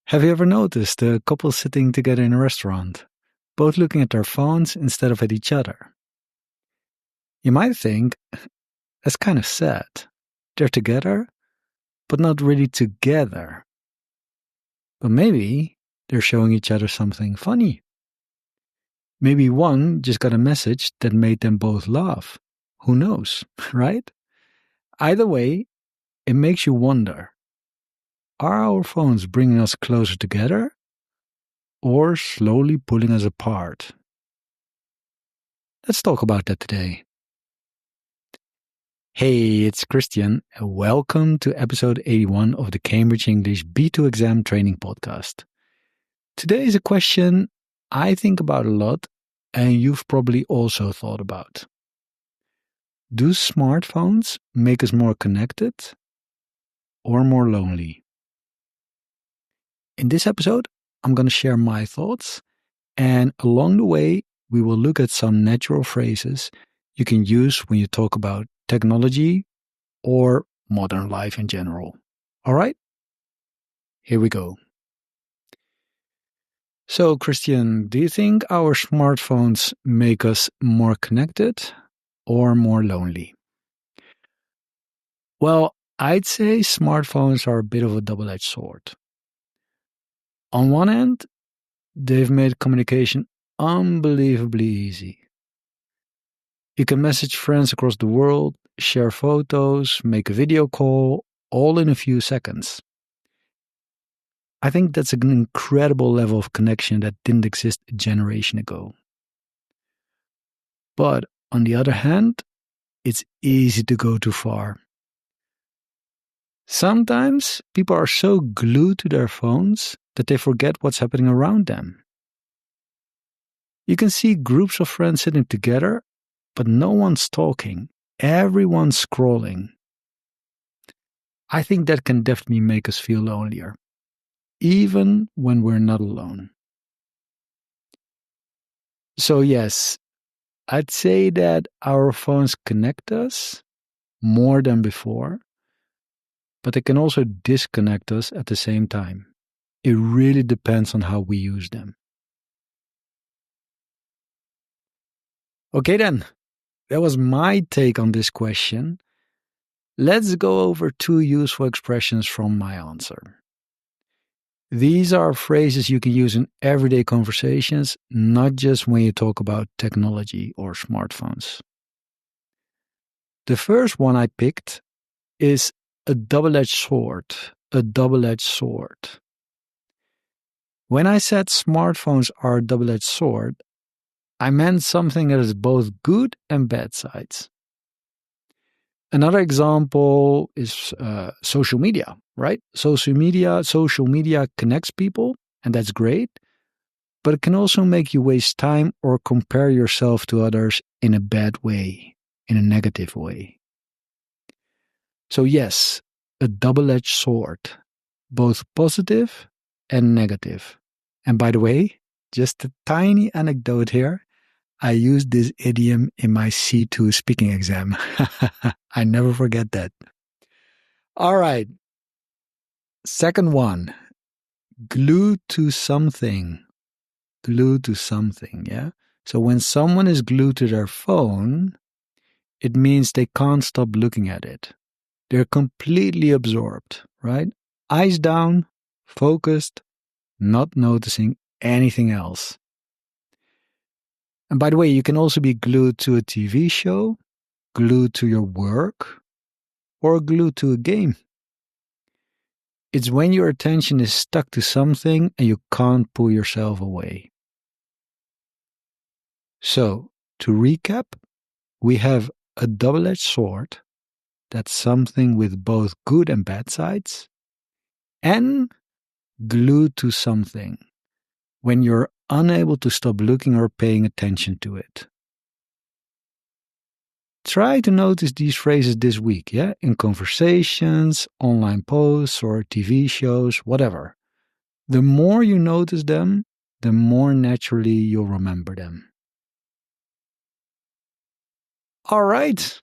Have you ever noticed a couple sitting together in a restaurant, both looking at their phones instead of at each other? You might think, that's kind of sad. They're together, but not really together. But maybe they're showing each other something funny. Maybe one just got a message that made them both laugh. Who knows, right? Either way, it makes you wonder, are our phones bringing us closer together or slowly pulling us apart? Let's talk about that today. Hey, it's Kristian, and welcome to episode 81 of the Cambridge English B2 exam training podcast. Today is a question I think about a lot, and you've probably also thought about. Do smartphones make us more connected or more lonely? In this episode, I'm going to share my thoughts, and along the way, we will look at some natural phrases you can use when you talk about technology or modern life in general. All right? Here we go. So, Kristian, do you think our smartphones make us more connected or more lonely? Well, I'd say smartphones are a bit of a double-edged sword. On one hand, they've made communication unbelievably easy. You can message friends across the world, share photos, make a video call, all in a few seconds. I think that's an incredible level of connection that didn't exist a generation ago. But on the other hand, it's easy to go too far. Sometimes people are so glued to their phones that they forget what's happening around them. You can see groups of friends sitting together, but no one's talking. Everyone's scrolling. I think that can definitely make us feel lonelier, even when we're not alone. So yes, I'd say that our phones connect us more than before, but they can also disconnect us at the same time. It really depends on how we use them. Okay then, that was my take on this question. Let's go over two useful expressions from my answer. These are phrases you can use in everyday conversations, not just when you talk about technology or smartphones. The first one I picked is a double-edged sword. A double-edged sword. When I said smartphones are a double-edged sword, I meant something that has both good and bad sides. Another example is social media, right? Social media connects people, and that's great, but it can also make you waste time or compare yourself to others in a bad way, in a negative way. So yes, a double-edged sword, both positive and negative. And by the way, just a tiny anecdote here. I used this idiom in my C2 speaking exam. I never forget that. All right. Second one, glued to something. Glued to something, yeah? So when someone is glued to their phone, it means they can't stop looking at it. They're completely absorbed, right? Eyes down, focused, not noticing anything else. And by the way, you can also be glued to a TV show, glued to your work, or glued to a game. It's when your attention is stuck to something and you can't pull yourself away. So, to recap, we have a double-edged sword, that's something with both good and bad sides, and glued to something, when you're unable to stop looking or paying attention to it. Try to notice these phrases this week, yeah? In conversations, online posts, or TV shows, whatever. The more you notice them, the more naturally you'll remember them. All right.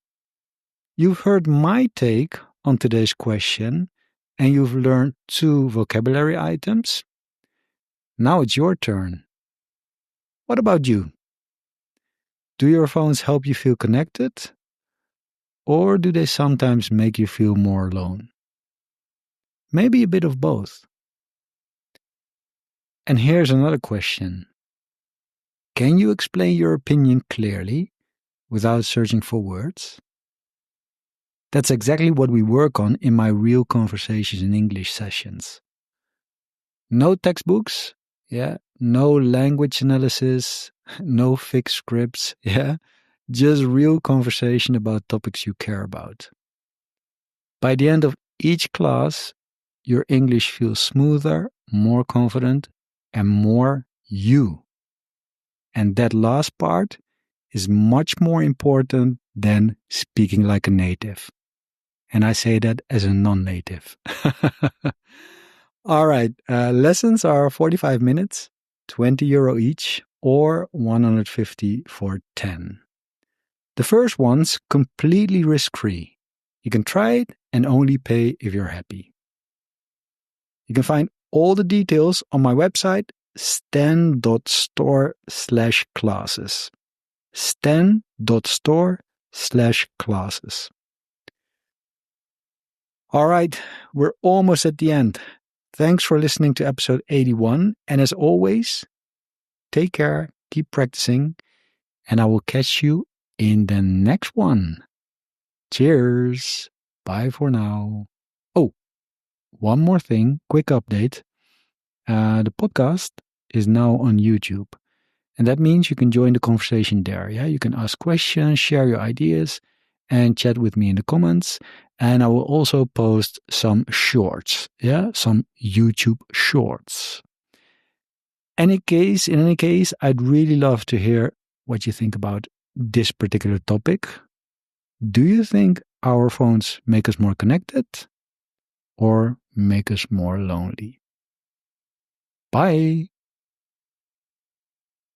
You've heard my take on today's question, and you've learned two vocabulary items. Now it's your turn. What about you? Do your phones help you feel connected? Or do they sometimes make you feel more alone? Maybe a bit of both. And here's another question. Can you explain your opinion clearly without searching for words? That's exactly what we work on in my Real Conversations in English sessions. No textbooks, no language analysis, no fixed scripts, just real conversation about topics you care about. By the end of each class, your English feels smoother, more confident, and more you. And that last part is much more important than speaking like a native. And I say that as a non-native. All right, lessons are 45 minutes, €20 each, or 150 for 10. The first one's completely risk-free. You can try it and only pay if you're happy. You can find all the details on my website, stan.store/classes. stan.store/classes. All right, we're almost at the end. Thanks for listening to episode 81. And as always, take care, keep practicing, and I will catch you in the next one. Cheers. Bye for now. Oh, one more thing, quick update. The podcast is now on YouTube. And that means you can join the conversation there. Yeah, you can ask questions, share your ideas, and chat with me in the comments. And I will also post some shorts. Yeah, some YouTube shorts. In any case, I'd really love to hear what you think about this particular topic. Do you think our phones make us more connected or make us more lonely? Bye.